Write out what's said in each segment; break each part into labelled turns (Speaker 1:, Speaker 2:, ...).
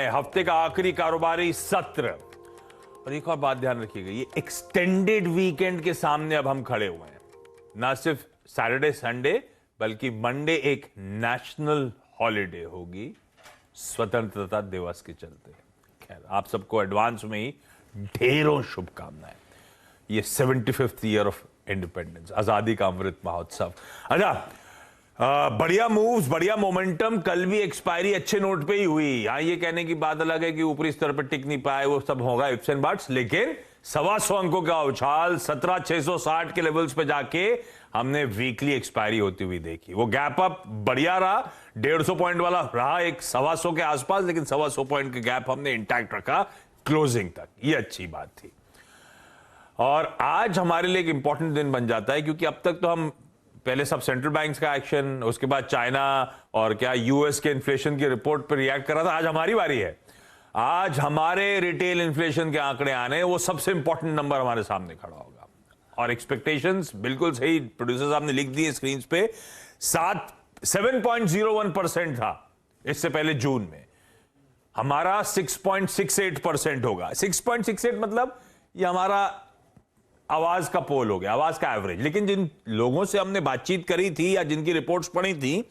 Speaker 1: हफ्ते का आखिरी कारोबारी सत्र। और एक और बात ध्यान रखिएगा, ये एक्सटेंडेड वीकेंड के सामने अब हम खड़े हुए हैं। ना सिर्फ सैटरडे संडे बल्कि मंडे एक नेशनल हॉलिडे होगी स्वतंत्रता दिवस के चलते। खैर, आप सबको एडवांस में ही ढेरों शुभकामनाएं। ये 75th ईयर ऑफ इंडिपेंडेंस, आजादी का अमृत महोत्सव। अच्छा, बढ़िया मूव्स, बढ़िया मोमेंटम। कल भी एक्सपायरी अच्छे नोट पे ही हुई। यहां ये कहने की बात अलग है कि ऊपरी स्तर पर टिक नहीं पाए, वो सब होगा इप्स एंड बट्स, लेकिन 125 अंकों का उछाल 17,660 के लेवल्स पे जाके हमने वीकली एक्सपायरी होती हुई देखी। वो गैप अप बढ़िया रहा, 150 पॉइंट वाला रहा, एक 125 के आसपास, लेकिन 125 पॉइंट के गैप हमने इंटैक्ट रखा क्लोजिंग तक। ये अच्छी बात थी। और आज हमारे लिए एक इंपॉर्टेंट दिन बन जाता है, क्योंकि अब तक तो हम पहले सब सेंट्रल बैंक्स का एक्शन, उसके बाद चाइना और क्या यूएस के इन्फ्लेशन की रिपोर्ट पर रिएक्ट कर रहा था। आज हमारी बारी है। आज हमारे रिटेल इन्फ्लेशन के आंकड़े आने, वो सबसे इंपॉर्टेंट नंबर हमारे सामने खड़ा होगा। और एक्सपेक्टेशंस बिल्कुल सही प्रोड्यूसर साहब ने लिख दिए स्क्रीन पे। 7.01% था इससे पहले जून में, हमारा 6.68% होगा। 6.68 मतलब ये हमारा आवाज का पोल हो गया, आवाज का एवरेज। लेकिन जिन लोगों से हमने बातचीत करी थी या जिनकी रिपोर्ट्स पढ़ी थी,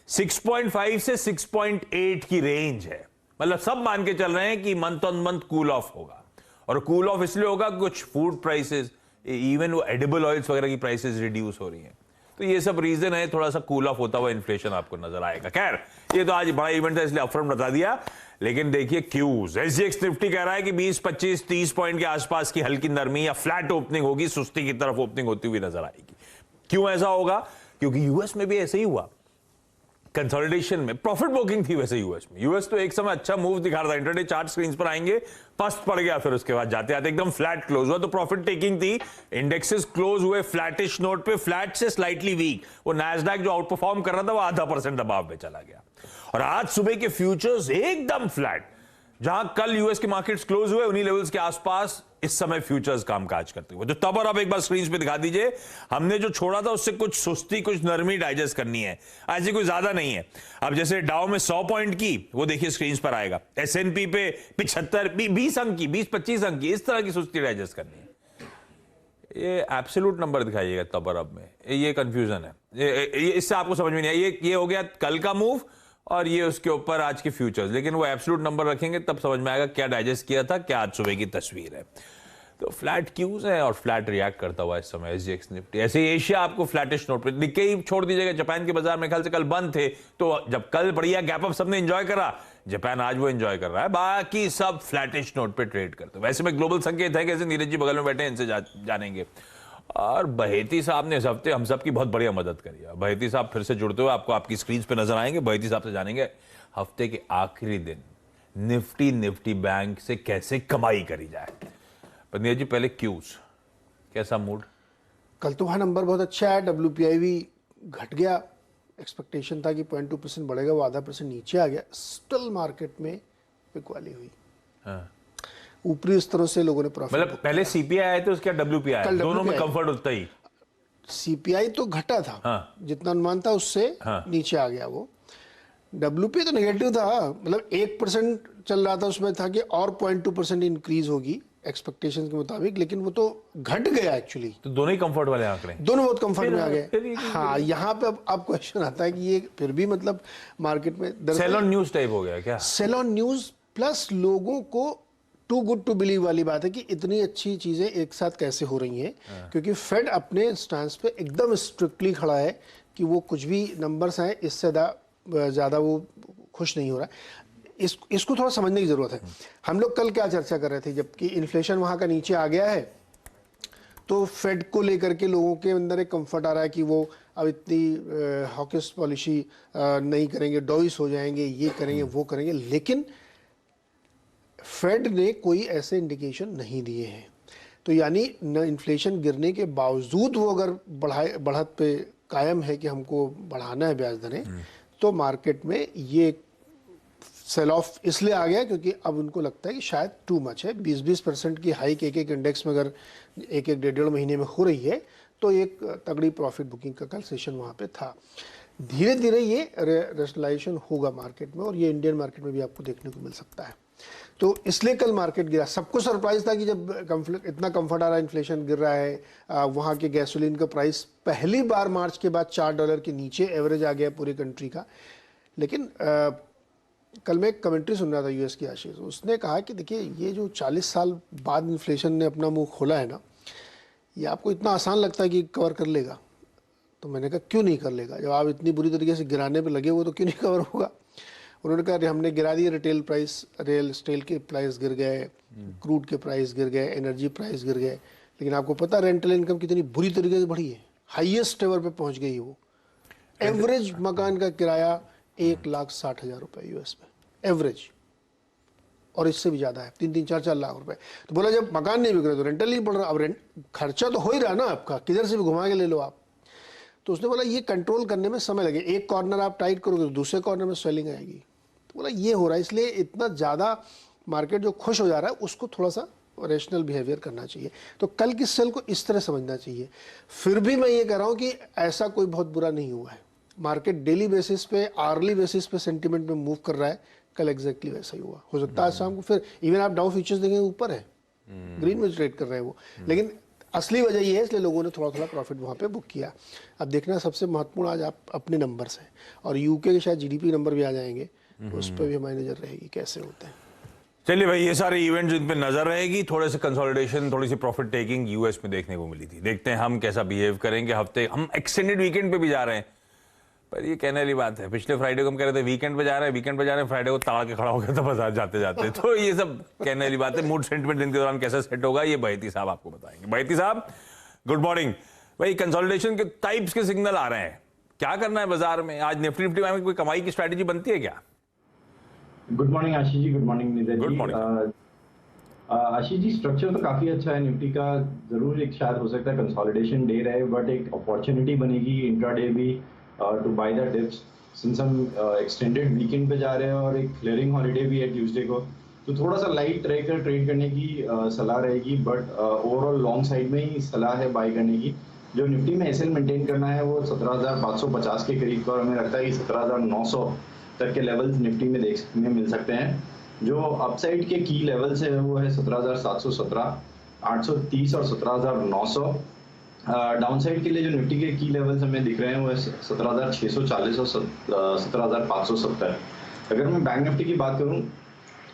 Speaker 1: 6.5 से 6.8 की रेंज है। मतलब सब मान के चल रहे हैं कि month on month cool off होगा। और कूल ऑफ इसलिए होगा कुछ फूड प्राइसेस, इवन वो एडिबल ऑयल्स वगैरह की प्राइसेस रिड्यूस हो रही हैं। तो ये सब रीजन है, थोड़ा सा कूल ऑफ होता हुआ इन्फ्लेशन आपको नजर आएगा। खैर, ये तो आज बड़ा इवेंट है इसलिए अपफ्रंट बता दिया। लेकिन देखिए क्यूज, एसजीएक्स निफ्टी कह रहा है कि 20, 25, 30 पॉइंट के आसपास की हल्की नरमी या फ्लैट ओपनिंग होगी, सुस्ती की तरफ ओपनिंग होती हुई नजर आएगी। क्यों ऐसा होगा? क्योंकि यूएस में भी ऐसे ही हुआ। कंसोलिडेशन में प्रॉफिट बुकिंग थी वैसे यूएस में। यूएस तो एक समय अच्छा मूव दिखा रहा था, इंटरडे चार्ट स्क्रीन पर आएंगे, पस्त पड़ गया, फिर उसके बाद जाते आते एकदम फ्लैट क्लोज हुआ। तो प्रॉफिट टेकिंग थी, इंडेक्सेस क्लोज हुए फ्लैटिश नोट पे, फ्लैट से स्लाइटली वीक। वो नैस्डैक जो आउट परफॉर्म कर रहा था वो 0.5% दबाव में चला गया। और आज सुबह के फ्यूचर्स एकदम फ्लैट। जहां कल यूएस के मार्केट्स क्लोज हुए, उन्हीं लेवल्स के आसपास इस समय फ्यूचर्स कामकाज करते हुए। तो तब और अब एक बार स्क्रीन पे दिखा दीजिए। हमने जो छोड़ा था उससे कुछ सुस्ती, कुछ नरमी डाइजेस्ट करनी है, ऐसी कोई ज्यादा नहीं है। अब जैसे डाउ में 100 पॉइंट की, वो देखिए स्क्रीन पर आएगा। एसएनपी पे 75, 20 अंक की, 20-25 अंक की, इस तरह की सुस्ती डाइजेस्ट करनी है। ये एब्सोल्यूट नंबर दिखाइएगा तब और अब में, ये कंफ्यूजन है। ये इससे आपको समझ में नहीं आया। ये हो गया कल का मूव और ये उसके ऊपर आज के फ्यूचर्स। लेकिन वो एब्सोल्यूट नंबर रखेंगे तब समझ में आएगा क्या डाइजेस्ट किया था, क्या आज सुबह की तस्वीर है। तो फ्लैट क्यूज है और फ्लैट रिएक्ट करता हुआ इस समय एसजीएक्स निफ्टी। ऐसे ही एशिया आपको फ्लैटिश नोट पे दिखे ही छोड़ दीजिएगा। जापान के बाजार में ख्याल से कल बंद थे, तो जब कल बढ़िया गैप अप सबने एंजॉय करा, जापान आज वो एंजॉय कर रहा है, बाकी सब फ्लैटिश नोट पे ट्रेड करते। वैसे में ग्लोबल संकेत है, कैसे नीरज जी बगल में बैठे हैं, इनसे जानेंगे। और बहेती साहब ने इस हफ्ते हम सब की बहुत बढ़िया मदद करी है। बहेती साहब फिर से जुड़ते हुए आपको आपकी स्क्रीन पे नजर आएंगे। बहेती साहब से जानेंगे हफ्ते के आखिरी दिन निफ्टी बैंक से कैसे कमाई करी जाए। पंडित जी, पहले क्यूज, कैसा मूड?
Speaker 2: कल तो वहाँ नंबर बहुत अच्छा है। WPI घट गया, एक्सपेक्टेशन था कि 0.2% बढ़ेगा, वो 0.5% नीचे आ गया। स्टिल मार्केट में बिकवाली हुई।
Speaker 1: हाँ।
Speaker 2: ऊपरी स्तरों से लोगों ने प्रॉफिट,
Speaker 1: मतलब पहले सीपीआई आए थे, उसके बाद WPI, दोनों में कंफर्ट उतना ही।
Speaker 2: सीपीआई तो घटा था।
Speaker 1: हाँ।
Speaker 2: जितना अनुमान था उससे नीचे आ गया वो। WPI तो नेगेटिव था, मतलब 1% चल रहा था, उसमें था कि और 0.2% इंक्रीज होगी एक्सपेक्टेशंस के मुताबिक, लेकिन वो तो घट गया एक्चुअली।
Speaker 1: तो दोनों ही कंफर्ट वाले आंकड़े,
Speaker 2: दोनों बहुत कंफर्ट में आ गए। हाँ, यहाँ पे अब क्वेश्चन आता है कि ये फिर भी मतलब मार्केट में
Speaker 1: सेल ऑन न्यूज टाइप हो गया क्या?
Speaker 2: सेल ऑन न्यूज प्लस लोगों को टू गुड टू बिलीव वाली बात है कि इतनी अच्छी चीजें एक साथ कैसे हो रही हैं। क्योंकि फेड अपने स्टांस पे एकदम स्ट्रिक्टली खड़ा है कि वो कुछ भी नंबर्स आए इससे ज्यादा वो खुश नहीं हो रहा है। इसको थोड़ा समझने की जरूरत है। हम लोग कल क्या चर्चा कर रहे थे, जबकि इन्फ्लेशन वहां का नीचे आ गया है, तो फेड को लेकर के लोगों के अंदर एक कंफर्ट आ रहा है कि वो अब इतनी हॉकिश पॉलिसी नहीं करेंगे, डॉइस हो जाएंगे, ये करेंगे, वो करेंगे। लेकिन फेड ने कोई ऐसे इंडिकेशन नहीं दिए हैं। तो यानी न इन्फ्लेशन गिरने के बावजूद वो अगर बढ़त पे कायम है कि हमको बढ़ाना है ब्याज दरें, तो मार्केट में ये सेल ऑफ इसलिए आ गया क्योंकि अब उनको लगता है कि शायद टू मच है। 20-20% की हाइक एक इंडेक्स में अगर एक 1.5 महीने में हो रही है, तो एक तगड़ी प्रॉफिट बुकिंग का कल सेशन वहाँ पे था। धीरे धीरे ये रेशनलाइजेशन होगा मार्केट में, और ये इंडियन मार्केट में भी आपको देखने को मिल सकता है। तो इसलिए कल मार्केट गिरा। सबको सरप्राइज था कि जब इतना कंफर्ट आ रहा है, इन्फ्लेशन गिर रहा है, वहाँ के गैसोलीन का प्राइस पहली बार मार्च के बाद $4 के नीचे एवरेज आ गया पूरी कंट्री का। लेकिन कल मैं एक कमेंट्री सुन रहा था यूएस की आशीष, उसने कहा कि देखिए ये जो 40 साल बाद इन्फ्लेशन ने अपना मुंह खोला है ना, ये आपको इतना आसान लगता है कि कवर कर लेगा। तो मैंने कहा क्यों नहीं कर लेगा, जब आप इतनी बुरी तरीके से गिराने पे लगे हो तो क्यों नहीं कवर होगा। उन्होंने कहा हमने गिरा दिए, रियल स्टेट के प्राइस गिर गए, क्रूड के प्राइस गिर गए, एनर्जी प्राइस गिर गए, लेकिन आपको पता रेंटल इनकम कितनी बुरी तरीके से बढ़ी है, हाईएस्ट लेवल पे पहुंच गई है वो। एवरेज मकान का किराया 1,60,000 रुपये यूएस में एवरेज, और इससे भी ज़्यादा है, 3-3, 4-4 लाख रुपए। तो बोला जब मकान नहीं बिक रहे तो रेंटल नहीं बढ़ रहा, अब रेंट खर्चा तो हो ही रहा ना आपका, किधर से भी घुमा के ले लो आप। तो उसने बोला ये कंट्रोल करने में समय लगे, एक कॉर्नर आप टाइट करोगे तो दूसरे कॉर्नर में स्वेलिंग आएगी। तो बोला ये हो रहा है, इसलिए इतना ज़्यादा मार्केट जो खुश हो जा रहा है उसको थोड़ा सा रेशनल बिहेवियर करना चाहिए। तो कल की सेल को इस तरह समझना चाहिए। फिर भी मैं ये कह रहा हूँ कि ऐसा कोई बहुत बुरा नहीं हुआ है। मार्केट डेली बेसिस पे, आर्ली बेसिस पे सेंटिमेंट में मूव कर रहा है, कल एग्जैक्टली वैसा ही हुआ। हो सकता है आज शाम को फिर इवन आप डाउ फ्यूचर्स देखेंगे ऊपर है, ग्रीन में ट्रेड कर रहे हैं वो, लेकिन असली वजह ये है इसलिए लोगों ने थोड़ा थोड़ा प्रॉफिट वहाँ पे बुक किया। अब देखना सबसे महत्वपूर्ण आज आप अपने नंबर्स हैं, और यूके के शायद जीडीपी नंबर भी आ जाएंगे, तो उस पर भी हमारी नज़र रहेगी कैसे होते हैं।
Speaker 1: चलिए भाई, ये सारे इवेंट जिन पे नजर रहेगी, थोड़े से कंसोलिडेशन, थोड़ी सी प्रॉफिट टेकिंग यूएस में देखने को मिली थी। देखते हैं हम कैसा बिहेव करेंगे। हफ्ते हम एक्सटेंडेड वीकेंड पे भी जा रहे हैं, पर ये कहने वाली बात है, पिछले फ्राइडे को हम कह रहे थे वीकेंड पे जा रहे हैं, फ्राइडे को ताड़ के खड़ा हो गया था बाजार जाते जाते। तो ये सब कहने वाली बात है। मूड सेंटिमेंट दिन के दौरान कैसा सेट होगा ये बहती साहब आपको बताएंगे। बहती साहब गुड मॉर्निंग। भाई कंसोलिडेशन के टाइप्स के सिग्नल आ रहे हैं, क्या करना है बाजार में? आज निफ्टी में कोई कमाई की स्ट्रैटेजी बनती है क्या?
Speaker 3: Good morning Ashish ji. Good morning neither जी।
Speaker 1: Good morning
Speaker 3: Ashish ji, structure तो काफी अच्छा है निफ्टी का। जरूर एक शायद हो सकता है कंसोलिडेशन डे रहे, बट एक अपॉर्चुनिटी बनेगी इंट्राडे भी to buy the dips, since हम एक्सटेंडेड वीकेंड पे जा रहे हैं और एक क्लियरिंग हॉलीडे भी है ट्यूसडे को, तो थोड़ा सा लाइट रहकर ट्रेड करने की सलाह रहेगी। बट ओवरऑल लॉन्ग साइड में ही सलाह है बाय करने की। जो निफ्टी में एसएल मेंटेन करना है वो 17,550 के करीब का, और हमें लगता है कि 17,900 तक के लेवल्स निफ्टी में देखने मिल सकते हैं। जो अपसाइड के की लेवल्स है वो है 17,717, 830 और 17,900। डाउनसाइड के लिए जो निफ्टी के की लेवल्स हमें दिख रहे हैं वो है 17,640 और 17,570। अगर मैं बैंक निफ्टी की बात करूं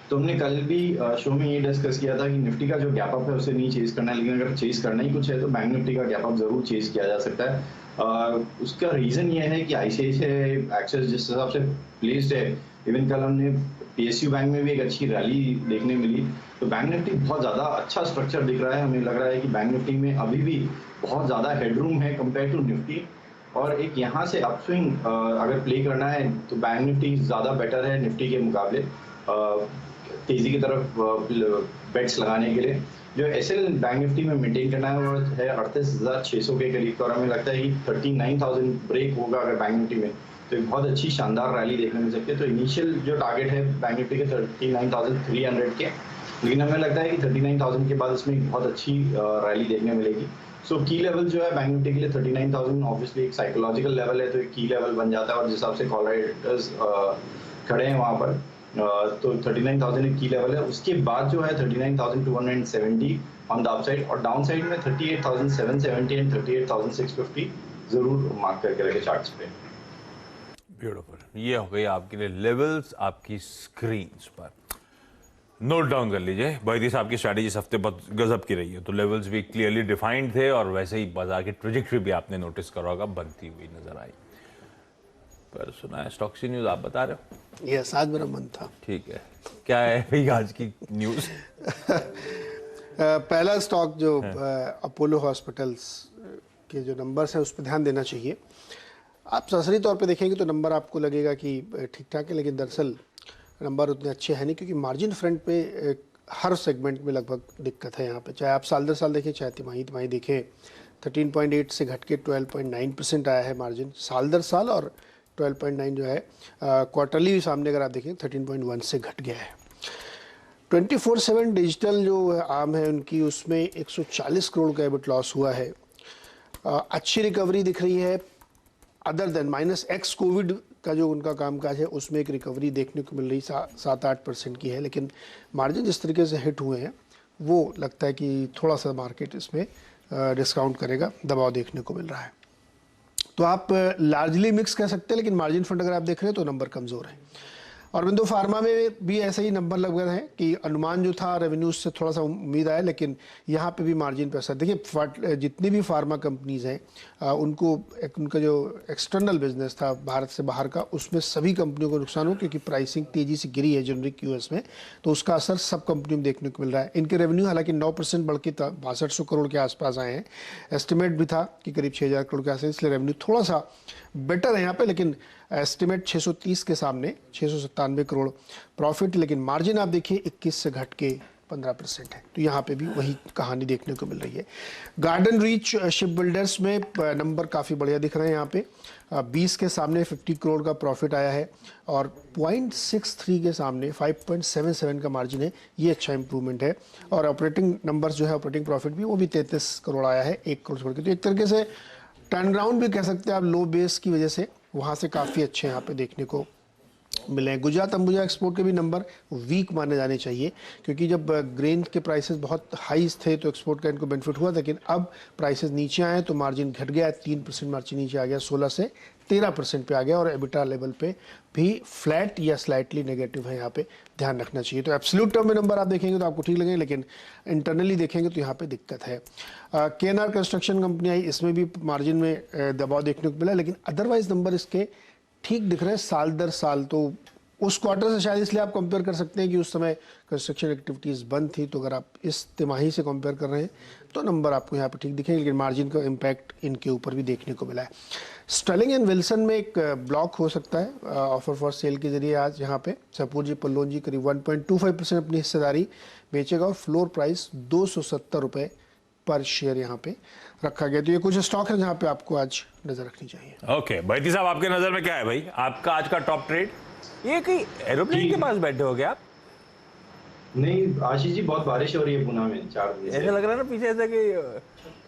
Speaker 3: तो हमने कल भी शो में ये डिस्कस किया था कि निफ्टी का जो गैप अप है उसे नहीं चेज करना है, लेकिन अगर चेज करना ही कुछ है तो बैंक निफ्टी का गैप अप जरूर चेज किया जा सकता है। उसका रीजन ये है कि आईसीआईसीआई एक्सेस जिस हिसाब से प्लेस्ड है, इवन कल हमने पीएसयू बैंक में भी एक अच्छी रैली देखने मिली, तो बैंक निफ्टी बहुत ज़्यादा अच्छा स्ट्रक्चर दिख रहा है। हमें लग रहा है कि बैंक निफ्टी में अभी भी बहुत ज़्यादा हेडरूम है कंपेयर टू निफ्टी, और एक यहाँ से अपस्विंग अगर प्ले करना है तो बैंक निफ्टी ज़्यादा बेटर है निफ्टी के मुकाबले तेज़ी की तरफ बेट्स लगाने के लिए। जो एसएल बैंक निफ्टी में मेंटेन करना है वो है 38,600 के करीब, और हमें लगता है कि 39,000 ब्रेक होगा अगर बैंक निफ्टी में, तो एक बहुत अच्छी शानदार रैली देखने मिल सकती है। तो इनिशियल जो टारगेट है बैंक निफ्टी के 39,300 के, लेकिन हमें लगता है कि 39,000 के बाद इसमें एक बहुत अच्छी रैली देखने मिलेगी। सो की लेवल जो है बैंक निफ्टी के लिए 39,000 ऑब्वियसली एक साइकोलॉजिकल लेवल है, तो एक की लेवल बन जाता है, और जिस हिसाब से कॉलराइटर्स खड़े हैं वहाँ पर, तो 39,000 एक की लेवल है। उसके बाद जो है 39,270 ऑन द अपसाइड, और डाउन साइड में 38,770 एंड 38,650 जरूर मार्क करके रखे चार्ट्स पे।
Speaker 1: ब्यूटीफुल। ये हो गई आपके लिए लेवल्स आपकी स्क्रीन्स पर, नोट डाउन कर लीजिए। बैदी साहब की स्ट्रैटेजी इस हफ्ते बहुत गजब की रही है, तो लेवल्स भी क्लियरली डिफाइंड थे, और वैसे ही बाजार की ट्रेजेक्टरी भी आपने नोटिस करा होगा बनती हुई नजर आई। पर सुना है स्टॉक्स की न्यूज आप बता रहे हो?
Speaker 2: यस, आज मेरा मन था।
Speaker 1: ठीक है, क्या है भाई आज की न्यूज?
Speaker 2: पहला स्टॉक जो अपोलो हॉस्पिटल्स के जो नंबर्स हैं उस पर ध्यान देना चाहिए। आप सरासरी तौर पे देखेंगे तो नंबर आपको लगेगा कि ठीक ठाक है, लेकिन दरअसल नंबर उतने अच्छे हैं नहीं, क्योंकि मार्जिन फ्रंट पे हर सेगमेंट में लगभग दिक्कत है यहाँ पे। चाहे आप साल दर साल देखें, चाहे तिमाही देखें, 13.8 से घट के 12.9% आया है मार्जिन साल दर साल, और 12.9 जो है क्वार्टरली सामने अगर आप देखें 13.1 से घट गया है। 24/7 डिजिटल जो आर्म है उनकी, उसमें 140 करोड़ का एबिट लॉस हुआ है। अच्छी रिकवरी दिख रही है। अदर देन -X कोविड का जो उनका कामकाज है उसमें एक रिकवरी देखने को मिल रही 7-8% की है, लेकिन मार्जिन जिस तरीके से हिट हुए हैं वो लगता है कि थोड़ा सा मार्केट इसमें डिस्काउंट करेगा, दबाव देखने को मिल रहा है। तो आप लार्जली मिक्स कह सकते हैं, लेकिन मार्जिन फंड अगर आप देख रहे हैं तो नंबर कमज़ोर है। औरबिंदो फार्मा में भी ऐसे ही नंबर लग रहे हैं कि अनुमान जो था रेवेन्यूज से थोड़ा सा उम्मीद आया, लेकिन यहाँ पे भी मार्जिन पे असर। देखिए जितनी भी फार्मा कंपनीज हैं उनको उनका जो एक्सटर्नल बिजनेस था भारत से बाहर का, उसमें सभी कंपनियों को नुकसान हो, क्योंकि प्राइसिंग तेजी से गिरी है जेनरिक यूएस में, तो उसका असर सब कंपनियों में देखने को मिल रहा है। इनके रेवेन्यू हालांकि 9% बढ़ के 6200 करोड़ के आसपास आए हैं। एस्टिमेट भी था कि करीब 6000 करोड़ के आसपास, इसलिए रेवेन्यू थोड़ा सा बेटर है यहाँ पे, लेकिन एस्टिमेट 630 के सामने 697 करोड़ प्रॉफिट। लेकिन मार्जिन आप देखिए 21 से घट के 15% है, तो यहाँ पे भी वही कहानी देखने को मिल रही है। गार्डन रीच शिप बिल्डर्स में नंबर काफ़ी बढ़िया दिख रहे हैं। यहाँ पे 20 के सामने 50 करोड़ का प्रॉफिट आया है और 0.63 के सामने 5.77 का मार्जिन है, ये अच्छा इंप्रूवमेंट है। और ऑपरेटिंग नंबर्स जो है, ऑपरेटिंग प्रॉफिट भी वो भी 33 करोड़ आया है, 1 करोड़ छोड़ के। तो एक तरीके से टर्न राउंड भी कह सकते हैं आप, लो बेस की वजह से वहाँ से काफ़ी अच्छे यहाँ पे देखने को मिले हैं। गुजरात अंबुजा एक्सपोर्ट के भी नंबर वीक माने जाने चाहिए, क्योंकि जब ग्रेन के प्राइसेस बहुत हाई थे तो एक्सपोर्ट का इनको बेनिफिट हुआ, लेकिन अब प्राइसेस नीचे आए तो मार्जिन घट गया, 3% मार्जिन नीचे आ गया, 16 से 13% पे आ गया, और एबिटा लेवल पे भी फ्लैट या स्लाइटली नेगेटिव है, यहाँ पे ध्यान रखना चाहिए। तो एब्सोल्यूट टर्म में नंबर आप देखेंगे तो आपको ठीक लगेंगे, लेकिन इंटरनली देखेंगे तो यहाँ पे दिक्कत है। KNR कंस्ट्रक्शन कंपनी आई, इसमें भी मार्जिन में दबाव देखने को मिला, लेकिन अदरवाइज नंबर इसके ठीक दिख रहे हैं साल दर साल। तो उस क्वार्टर से शायद इसलिए आप कंपेयर कर सकते हैं कि उस समय कंस्ट्रक्शन एक्टिविटीज़ बंद थी, तो अगर आप इस तिमाही से कंपेयर कर रहे हैं तो नंबर आपको यहाँ पे ठीक दिखेंगे, लेकिन मार्जिन का इम्पैक्ट इनके ऊपर भी देखने को मिला है। स्टर्लिंग एंड विल्सन में एक ब्लॉक हो सकता है ऑफर फॉर सेल के जरिए आज यहाँ पे सपूर जी पल्लोन जी करीब 1.25% अपनी हिस्सेदारी बेचेगा, और फ्लोर प्राइस 270 रुपये पर शेयर यहाँ पे रखा गया। तो ये कुछ स्टॉक है जहाँ पे आपको आज नजर रखनी चाहिए।
Speaker 1: ओके भाईती साहब, आपके नजर में क्या है भाई, आपका आज का टॉप ट्रेड? ये कहीं एरोप्लेन के पास बैठे हो गया आप?
Speaker 3: नहीं आशीष जी, बहुत बारिश हो रही है पुणे में 4 दिन से।
Speaker 1: ऐसा लग रहा है ना पीछे ऐसा कि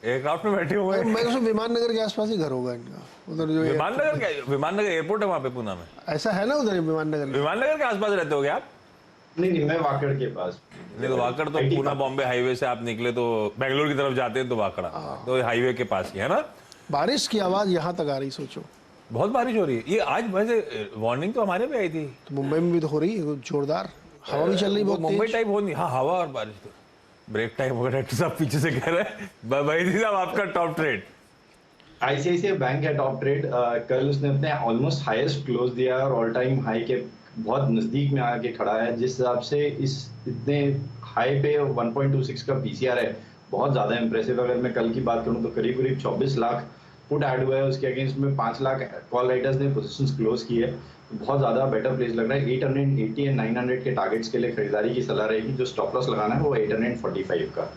Speaker 1: एयरक्राफ्ट में बैठे हुए हैं।
Speaker 2: मैं तो विमान नगर के आसपास ही घर होगा इनका, उधर जो
Speaker 1: विमान नगर क्या, विमान नगर एयरपोर्ट है वहां पे पुणे में?
Speaker 2: ऐसा है ना उधर विमान नगर
Speaker 1: के आसपास रहते हो क्या आप?
Speaker 3: नहीं, मैं वाकड़ के पास।
Speaker 1: नहीं तो वाकड़ तो पुणे बॉम्बे हाईवे से आप निकले तो बेंगलोर की तरफ जाते हैं तो वाकड़ तो हाईवे के पास ही है ना।
Speaker 2: बारिश की आवाज यहाँ तक आ रही, सोचो
Speaker 1: बहुत बारिश हो रही है। ये आज वैसे वार्निंग तो हमारे पे आई थी,
Speaker 2: तो मुंबई में भी तो हो रही है जोरदार, हवा भी चल रही बहुत
Speaker 1: मुंबई
Speaker 2: तेज।
Speaker 1: टाइप हो नहीं, हाँ हवा और बारिश तो ब्रेक टाइम हो गया। सब पीछे से कह रहे हैं भाई साहब आपका टॉप ट्रेड।
Speaker 3: आईसीआईसीआई बैंक है टॉप ट्रेड। कल उसने अपने ऑलमोस्ट हाईएस्ट क्लोज दिया और ऑल टाइम हाई के बहुत नजदीक में आके खड़ा है। जिस हिसाब से इस इतने हाई पे 1.26 का पीसीआर है, बहुत ज्यादा इंप्रेसिव। अगर मैं कल की बात करूं तो करीब करीब 24 लाख पुट ऐड हुआ है, उसके अगेंस्ट में 5 लाख कॉल राइटर्स ने पोजीशंस क्लोज की है। बहुत ज्यादा बेटर प्लेस लग रहा है। 880 एंड 900 के टारगेट्स के लिए खरीदारी की सलाह रहेगी। जो स्टॉप लॉस लगाना है वो 845 का।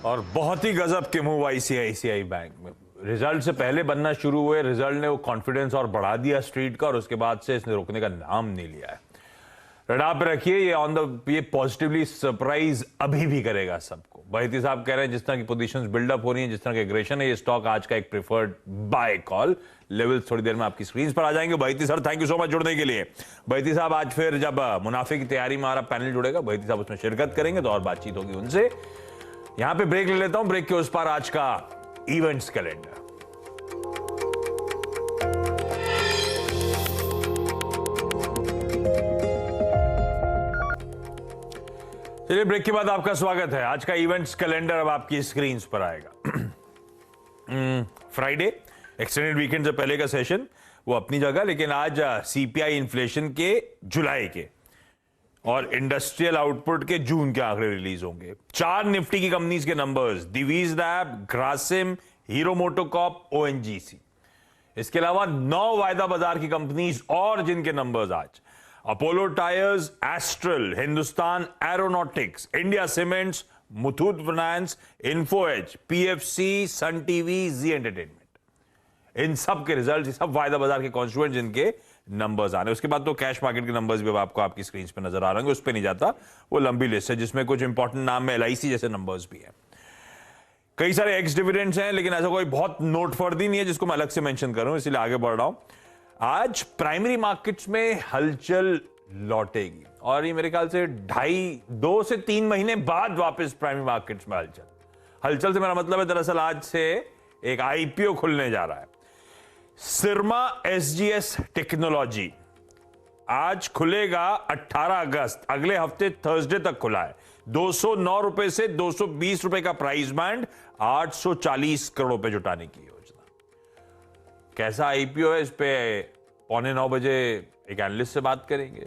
Speaker 1: और बहुत ही गजब के मूव आईसीआईसीआई बैंक में, रिजल्ट से पहले बनना शुरू हुए, रिजल्ट ने वो कॉन्फिडेंस और बढ़ा दिया स्ट्रीट का, और उसके बाद से इसने रोकने का नाम नहीं लिया है। रडार पे रखिए, ये पॉजिटिवली सरप्राइज अभी भी करेगा सबको। भाईती साहब कह रहे हैं जिस तरह की पोजीशंस बिल्डअप हो रही हैं, जिस तरह के एग्रेशन है, ये स्टॉक आज का एक प्रेफर्ड बाय कॉल। लेवल्स थोड़ी देर में आपकी स्क्रीन पर आ जाएंगे। भाईती sir thank you so much जुड़ने के लिए। भाईती साहब आज फिर जब मुनाफे की तैयारी में हमारा पैनल जुड़ेगा, भाईती साहब उसमें शिरकत करेंगे तो और बातचीत होगी उनसे। यहां पे ब्रेक ले लेता हूं, ब्रेक के उस पार आज का इवेंट्स कैलेंडर। चलिए ब्रेक के बाद आपका स्वागत है। आज का इवेंट्स कैलेंडर अब आपकी स्क्रीन पर आएगा। फ्राइडे एक्सटेंडेड वीकेंड से पहले का सेशन वो अपनी जगह, लेकिन आज सीपीआई इन्फ्लेशन के जुलाई के और इंडस्ट्रियल आउटपुट के जून के आंकड़े रिलीज होंगे। 4 निफ्टी की कंपनीज के numbers, Divi's Lab, Grasim, Hero MotoCorp, ONGC. इसके अलावा 9 वायदा बाजार की कंपनीज और जिनके नंबर्स आज, Apollo Tyres, Astral, Hindustan Aeronautics, India Cements, Muthoot Finance, Info Edge, PFC, Sun TV, Zee Entertainment. इन सब के रिजल्ट, सब वायदा बाजार के कॉन्स्टिट्यूएंट जिनके नंबर्स आने। उसके बाद तो कैश मार्केट के नंबर्स भी आपको आपकी स्क्रीन पे नजर आ रहे होंगे, उस पर नहीं जाता, वो लंबी लिस्ट है जिसमें कुछ इंपॉर्टेंट नाम है, एलआईसी जैसे नंबर्स भी है। कई सारे एक्स डिविडेंड्स हैं, लेकिन ऐसा कोई बहुत नोटवर्दी नहीं है जिसको मैं अलग से मेंशन करूं, इसलिए आगे बढ़ रहा हूं। आज प्राइमरी मार्केट्स में हलचल लौटेगी और ये मेरे ख्याल से 2 से 3 महीने बाद वापस प्राइमरी मार्केट्स में हलचल से मेरा मतलब है दरअसल आज से एक आईपीओ खुलने जा रहा है। सिरमा एसजीएस टेक्नोलॉजी आज खुलेगा 18 अगस्त, अगले हफ्ते थर्सडे तक खुला है। 209 रुपए से 220 रुपए का प्राइस बैंड, 840 करोड़ रुपए जुटाने की योजना। कैसा आईपीओ है, इस पे 8:45 बजे एक एनालिस्ट से बात करेंगे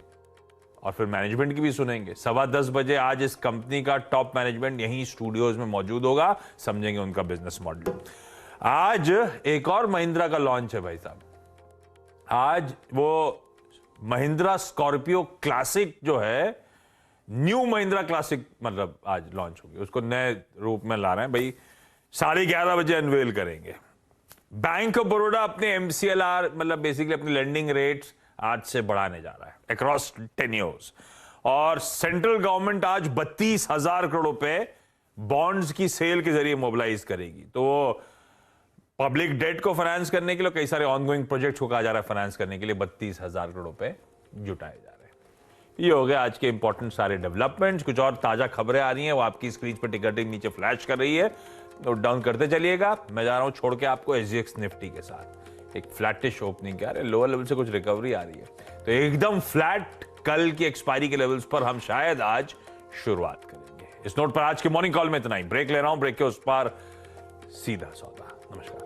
Speaker 1: और फिर मैनेजमेंट की भी सुनेंगे। 10:15 बजे आज इस कंपनी का टॉप मैनेजमेंट यहीं स्टूडियोज में मौजूद होगा, समझेंगे उनका बिजनेस मॉडल। आज एक और महिंद्रा का लॉन्च है भाई साहब। आज वो महिंद्रा स्कॉर्पियो क्लासिक जो है, न्यू महिंद्रा क्लासिक मतलब आज लॉन्च होगी, उसको नए रूप में ला रहे हैं भाई। 11:30 बजे अनवेल करेंगे। बैंक ऑफ बड़ौदा अपने एमसीएलआर मतलब बेसिकली अपनी लेंडिंग रेट्स आज से बढ़ाने जा रहा है अक्रॉस टेन्योर्स। और सेंट्रल गवर्नमेंट आज 32,000 करोड़ रुपए बॉन्ड्स की सेल के जरिए मोबिलाइज करेगी। तो पब्लिक डेट को फाइनेंस करने के लिए कई सारे ऑनगोइंग प्रोजेक्ट्स को कहा जा रहा है फाइनेंस करने के लिए 32,000 करोड़ रुपए जुटाए जा रहे हैं। ये हो गया आज के इंपॉर्टेंट सारे डेवलपमेंट्स। कुछ और ताजा खबरें आ रही हैं, वो आपकी स्क्रीन पर टिकटिंग नीचे फ्लैश कर रही है, नोट डाउन करते चलिएगा। मैं जा रहा हूं छोड़ के आपको एसजीएक्स निफ्टी के साथ। एक फ्लैटिश ओपनिंग क्या है, लोअर लेवल से कुछ रिकवरी आ रही है, तो एकदम फ्लैट कल की एक्सपायरी के लेवल्स पर हम शायद आज शुरुआत करेंगे। इस नोट पर आज के मॉर्निंग कॉल में इतना ही। ब्रेक ले रहा हूं, ब्रेक के उस पार सीधा सौदा। नमस्कार।